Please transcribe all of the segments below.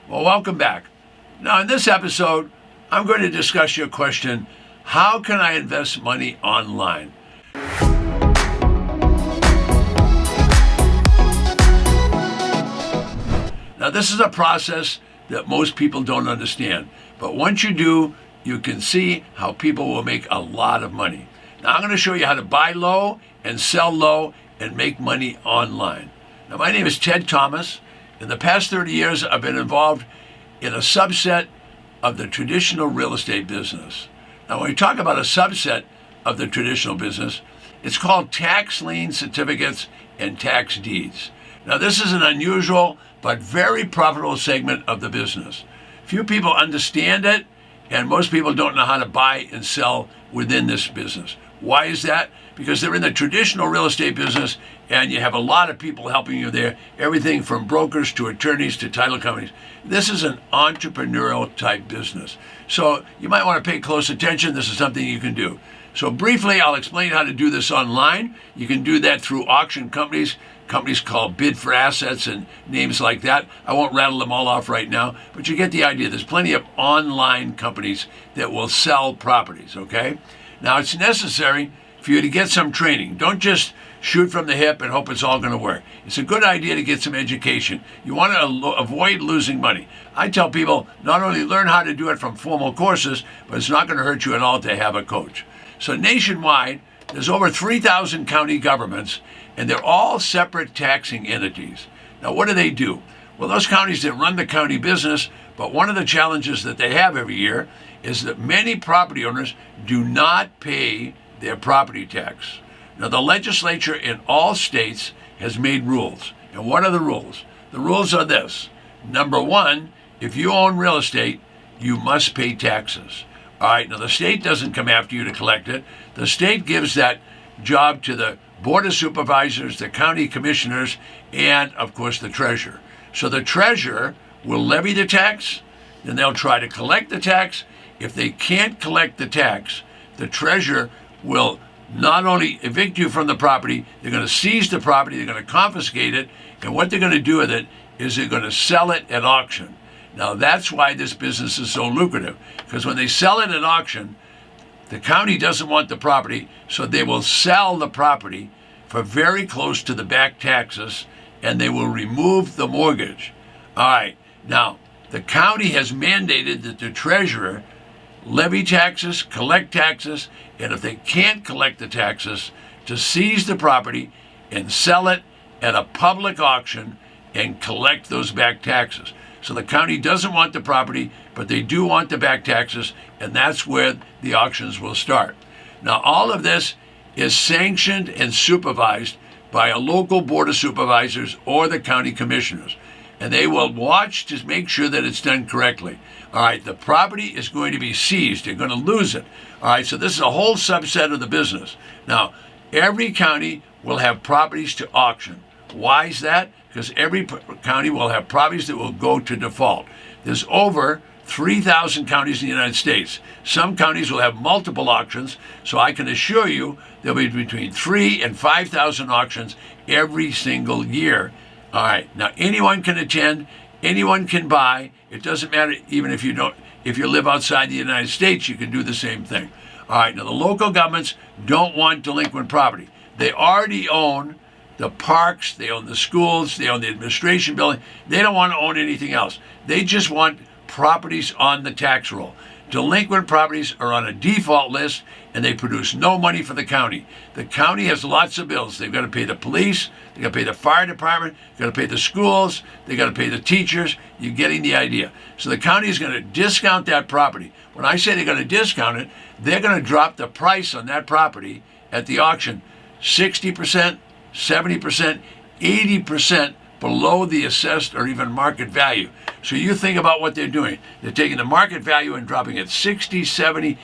Well, welcome back. Now, in this episode, I'm going to discuss your question, how can I invest money online? Now, this is a process that most people don't understand. But once you do, you can see how people will make a lot of money. Now, I'm going to show you how to buy low and sell low and make money online. Now, my name is Ted Thomas. In the past 30 years, I've been involved in a subset of the traditional real estate business. Now, when we talk about a subset of the traditional business, it's called tax lien certificates and tax deeds. Now, this is an unusual but very profitable segment of the business. Few people understand it, and most people don't know how to buy and sell within this business. Why is that? Because they're in the traditional real estate business, and you have a lot of people helping you there, everything from brokers to attorneys to title companies. This is an entrepreneurial type business. So you might want to pay close attention. This is something you can do. So briefly, I'll explain how to do this online. You can do that through auction companies called Bid for Assets and names like that. I won't rattle them all off right now, but you get the idea. There's plenty of online companies that will sell properties, okay? Now, it's necessary for you to get some training. Don't just shoot from the hip and hope it's all going to work. It's a good idea to get some education. You want to avoid losing money. I tell people not only learn how to do it from formal courses, but it's not going to hurt you at all to have a coach. So nationwide, there's over 3,000 county governments, and they're all separate taxing entities. Now, what do? Well, those counties that run the county business, but one of the challenges that they have every year is that many property owners do not pay their property tax. Now, the legislature in all states has made rules. And what are the rules? The rules are this. Number one, if you own real estate, you must pay taxes. All right, now the state doesn't come after you to collect it. The state gives that job to the Board of Supervisors, the county commissioners, and, of course, the treasurer. So the treasurer will levy the tax, then they'll try to collect the tax. If they can't collect the tax, the treasurer will not only evict you from the property, they're going to seize the property, they're going to confiscate it, and what they're going to do with it is they're going to sell it at auction. Now, that's why this business is so lucrative, because when they sell it at auction, the county doesn't want the property, so they will sell the property for very close to the back taxes, and they will remove the mortgage. All right, now, the county has mandated that the treasurer levy taxes, collect taxes, and if they can't collect the taxes, to seize the property and sell it at a public auction and collect those back taxes. So the county doesn't want the property, but they do want the back taxes, and that's where the auctions will start. Now, all of this is sanctioned and supervised by a local board of supervisors or the county commissioners, and they will watch to make sure that it's done correctly. All right, the property is going to be seized. You're going to lose it. All right, so this is a whole subset of the business. Now, every county will have properties to auction. Why is that? Because every county will have properties that will go to default. There's over 3,000 counties in the United States. Some counties will have multiple auctions, so I can assure you there'll be between 3,000 and 5,000 auctions every single year. All right, now anyone can attend, anyone can buy. It doesn't matter even if you live outside the United States, you can do the same thing. All right, now the local governments don't want delinquent property. They already own the parks, they own the schools, they own the administration building. They don't want to own anything else. They just want properties on the tax roll. Delinquent properties are on a default list, and they produce no money for the county. The county has lots of bills. They've got to pay the police, they've got to pay the fire department, they've got to pay the schools, they've got to pay the teachers. You're getting the idea. So the county is going to discount that property. When I say they're going to discount it, they're going to drop the price on that property at the auction 60%, 70%, 80% below the assessed or even market value. So you think about what they're doing. They're taking the market value and dropping it 60, 70,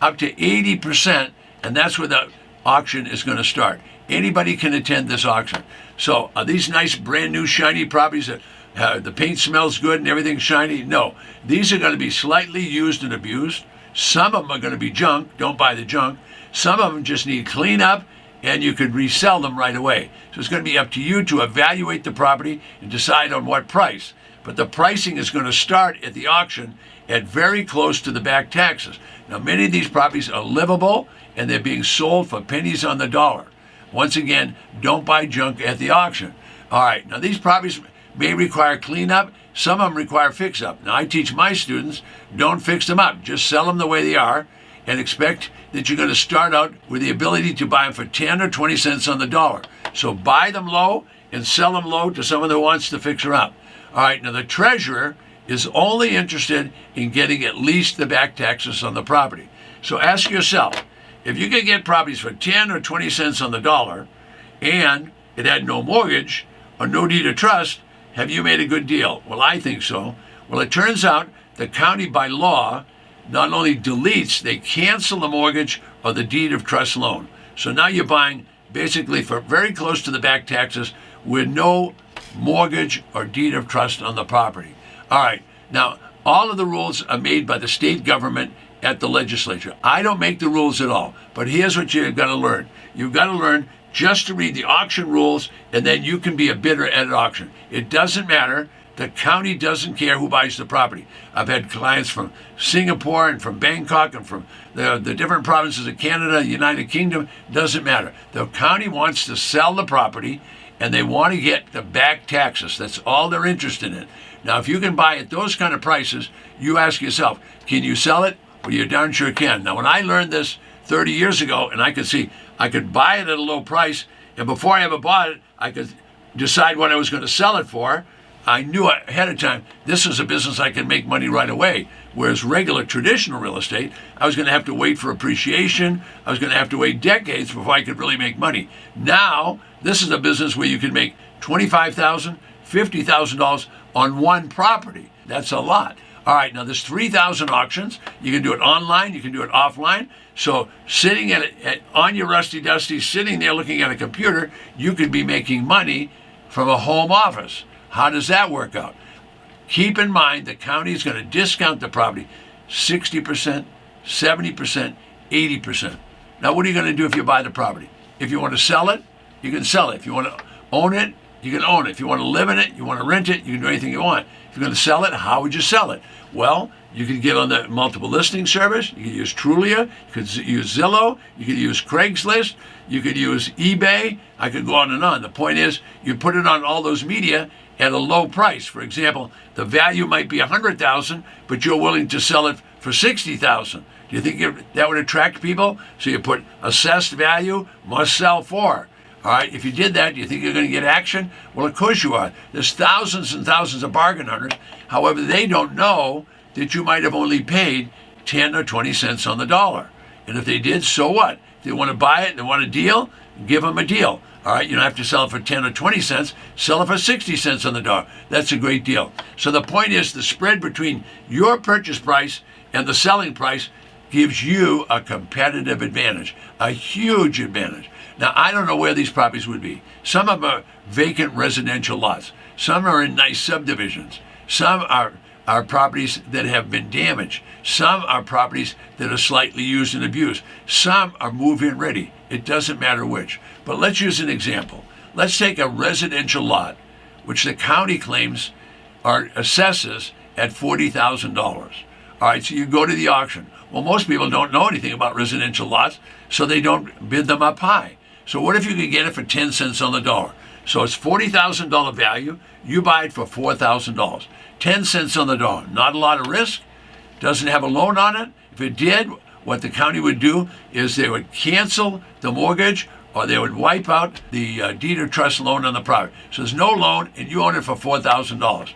up to 80%, and that's where the auction is going to start. Anybody can attend this auction. So are these nice brand new shiny properties that the paint smells good and everything's shiny? No. These are going to be slightly used and abused. Some of them are going to be junk. Don't buy the junk. Some of them just need cleanup, and you could resell them right away. So it's going to be up to you to evaluate the property and decide on what price. but the pricing is going to start at the auction at very close to the back taxes. Now, many of these properties are livable, and they're being sold for pennies on the dollar. Once again, don't buy junk at the auction. All right, now these properties may require cleanup. Some of them require fix-up. Now, I teach my students, don't fix them up. Just sell them the way they are and expect that you're going to start out with the ability to buy them for 10 or 20 cents on the dollar. So buy them low and sell them low to someone that wants to fix her up. All right, now the treasurer is only interested in getting at least the back taxes on the property. So ask yourself, if you can get properties for 10 or 20 cents on the dollar and it had no mortgage or no deed of trust, have you made a good deal? Well, I think so. Well, it turns out the county by law not only deletes, they cancel the mortgage or the deed of trust loan. So now you're buying basically for very close to the back taxes with no mortgage or deed of trust on the property. All right, now all of the rules are made by the state government at the legislature. I don't make the rules at all, but here's what you've got to learn. You've got to learn just to read the auction rules, and then you can be a bidder at an auction. It doesn't matter. The county doesn't care who buys the property. I've had clients from Singapore and from Bangkok and from the different provinces of Canada, United Kingdom. Doesn't matter. The county wants to sell the property, and they want to get the back taxes. That's all they're interested in. Now, if you can buy at those kind of prices, you ask yourself, can you sell it? Well, you darn sure can. Now, when I learned this 30 years ago, and I could see I could buy it at a low price, and before I ever bought it, I could decide what I was going to sell it for. I knew ahead of time this was a business I could make money right away. Whereas regular traditional real estate, I was going to have to wait for appreciation. I was going to have to wait decades before I could really make money. Now, this is a business where you can make $25,000, $50,000 on one property. That's a lot. All right, now there's 3,000 auctions. You can do it online, you can do it offline. So sitting on your rusty dusty, sitting there looking at a computer, you could be making money from a home office. How does that work out? Keep in mind the county is going to discount the property 60%, 70%, 80%. Now, what are you going to do if you buy the property? If you want to sell it, you can sell it. If you want to own it, you can own it. If you want to live in it, you want to rent it, you can do anything you want. If you're going to sell it, how would you sell it? Well, you could get on the multiple listing service. You could use Trulia. You could use Zillow. You could use Craigslist. You could use eBay. I could go on and on. The point is, you put it on all those media at a low price. For example, the value might be $100,000, but you're willing to sell it for $60,000. Do you think that would attract people? So you put assessed value, must sell for. All right, if you did that, do you think you're going to get action? Well, of course you are. There's thousands and thousands of bargain hunters. However, they don't know that you might have only paid 10 or 20 cents on the dollar. And if they did, so what? If they want to buy it, they want a deal, give them a deal. All right, you don't have to sell it for 10 or 20 cents. Sell it for 60 cents on the dollar. That's a great deal. So the point is the spread between your purchase price and the selling price gives you a competitive advantage, a huge advantage. Now, I don't know where these properties would be. Some of them are vacant residential lots. Some are in nice subdivisions. Some are properties that have been damaged. Some are properties that are slightly used and abused. Some are move-in ready. It doesn't matter which. But let's use an example. Let's take a residential lot, which the county claims or assesses at $40,000. All right, so you go to the auction. Well, most people don't know anything about residential lots, so they don't bid them up high. So what if you could get it for 10 cents on the dollar? So it's $40,000 value. You buy it for $4,000. 10 cents on the dollar. Not a lot of risk. Doesn't have a loan on it. If it did, what the county would do is they would cancel the mortgage or they would wipe out the deed of trust loan on the property. So there's no loan and you own it for $4,000.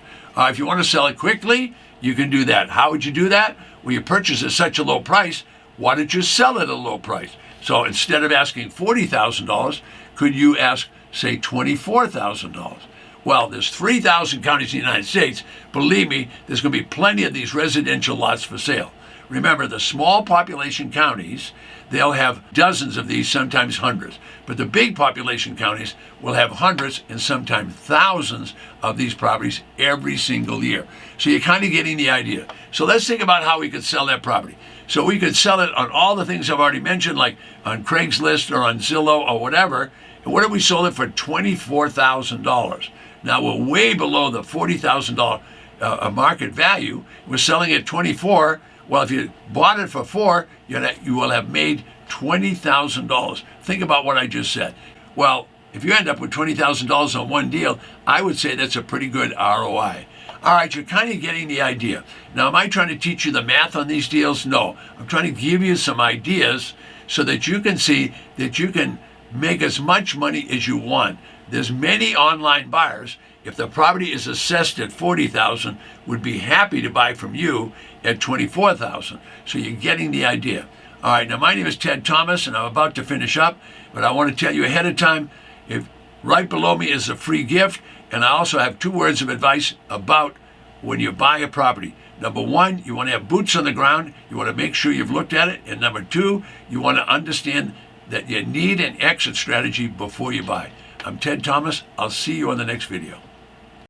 If you want to sell it quickly, you can do that. How would you do that? Well, you purchase at such a low price. Why don't you sell it at a low price? So instead of asking $40,000, could you ask, say, $24,000? Well, there's 3,000 counties in the United States. Believe me, there's going to be plenty of these residential lots for sale. Remember, the small population counties, they'll have dozens of these, sometimes hundreds. But the big population counties will have hundreds and sometimes thousands of these properties every single year. So you're kind of getting the idea. So let's think about how we could sell that property. So we could sell it on all the things I've already mentioned, like on Craigslist or on Zillow or whatever. And what if we sold it for $24,000? Now we're way below the $40,000 a market value. We're selling at 24. Well, if you bought it for 4, you will have made $20,000. Think about what I just said. Well, if you end up with $20,000 on one deal, I would say that's a pretty good ROI. All right, you're kind of getting the idea. Now, am I trying to teach you the math on these deals? No. I'm trying to give you some ideas so that you can see that you can make as much money as you want. There's many online buyers, if the property is assessed at $40,000, would be happy to buy from you at $24,000. So you're getting the idea. All right, now my name is Ted Thomas, and I'm about to finish up, but I want to tell you ahead of time, if right below me is a free gift, and I also have 2 words of advice about when you buy a property. Number 1, you want to have boots on the ground. You want to make sure you've looked at it. And number 2, you want to understand that you need an exit strategy before you buy. I'm Ted Thomas. I'll see you on the next video.